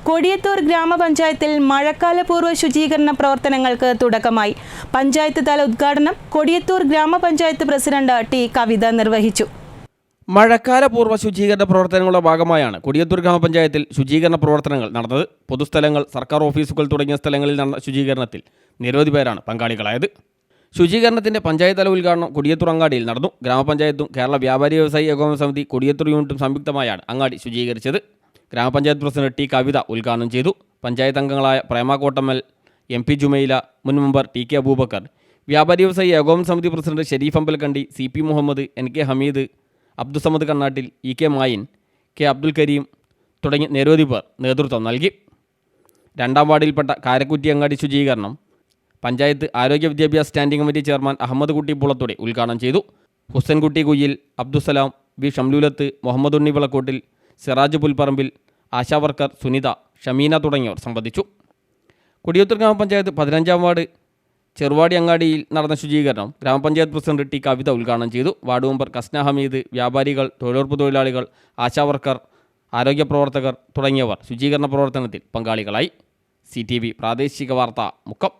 കൊടിയത്തൂർ ഗ്രാമപഞ്ചായത്തിൽ മഴക്കാലപൂർവ്വ ശുചീകരണ പ്രവർത്തനങ്ങൾക്ക് തുടക്കമായി. പഞ്ചായത്ത് തല ഉദ്ഘാടനം കൊടിയത്തൂർ ഗ്രാമപഞ്ചായത്ത് പ്രസിഡന്റ് ടി കവിത നിർവഹിച്ചു. മഴക്കാലപൂർവ്വ ശുചീകരണ പ്രവർത്തനങ്ങളുടെ ഭാഗമായാണ് കൊടിയത്തൂർ ഗ്രാമപഞ്ചായത്തിൽ ശുചീകരണ പ്രവർത്തനങ്ങൾ നടന്നത്. പൊതുസ്ഥലങ്ങൾ, സർക്കാർ ഓഫീസുകൾ തുടങ്ങിയ സ്ഥലങ്ങളിൽ നടന്ന ശുചീകരണത്തിൽ നിരവധി പേരാണ് പങ്കാളികളായത്. ശുചീകരണത്തിന്റെ പഞ്ചായത്ത് തല ഉദ്ഘാടനം കൊടിയത്തൂർ അങ്ങാടിയിൽ നടന്നു. ഗ്രാമപഞ്ചായത്തും കേരള വ്യാപാരി വ്യവസായി ഏകോപന സമിതി കൊടിയത്തൂർ യൂണിറ്റും സംയുക്തമായാണ് അങ്ങാടി ശുചീകരിച്ചത്. ഗ്രാമപഞ്ചായത്ത് പ്രസിഡന്റ് ടി കവിത ഉദ്ഘാടനം ചെയ്തു. പഞ്ചായത്ത് അംഗങ്ങളായ പ്രേമ കോട്ടമ്മൽ, MP ജുമൈല, മുൻ മെമ്പർ TK അബൂബക്കർ, വ്യാപാരി വ്യവസായി ഏകോപന സമിതി president Sharif Ambalakkandi, CP Muhammad, NK Hameed, Abdussamad Kannattil, EK Mayin, K Abdul Karim തുടങ്ങി നിരവധി പേർ നേതൃത്വം നൽകി. രണ്ടാം വാർഡിൽപ്പെട്ട കാരക്കുറ്റി അങ്ങാടി ശുചീകരണം പഞ്ചായത്ത് ആരോഗ്യ വിദ്യാഭ്യാസ സ്റ്റാൻഡിംഗ് കമ്മിറ്റി ചെയർമാൻ അഹമ്മദ് കുട്ടി പുളത്തോടെ ഉദ്ഘാടനം ചെയ്തു. ഹുസൈൻകുട്ടി കുയ്യിൽ, അബ്ദുസലാം, B ഷംലൂലത്ത്, മുഹമ്മദ് ഉണ്ണി വിളക്കോട്ടിൽ, സിറാജ് പുൽപ്പറമ്പിൽ, ആശാവർക്കർ സുനിത, ഷമീന തുടങ്ങിയവർ സംബന്ധിച്ചു. കൊടിയത്തൂർ ഗ്രാമപഞ്ചായത്ത് 15-ാം വാർഡ് ചെറുവാടി അങ്ങാടിയിൽ നടന്ന ശുചീകരണം ഗ്രാമപഞ്ചായത്ത് പ്രസിഡന്റ് ടി കവിത ഉദ്ഘാടനം ചെയ്തു. വാർഡ് മെമ്പർ കസ്ന ഹമീദ്, വ്യാപാരികൾ, തൊഴിലുറപ്പ് തൊഴിലാളികൾ, ആശാവർക്കർ, ആരോഗ്യ പ്രവർത്തകർ തുടങ്ങിയവർ ശുചീകരണ പ്രവർത്തനത്തിൽ പങ്കാളികളായി. CTV പ്രാദേശിക വാർത്ത മുക്കം.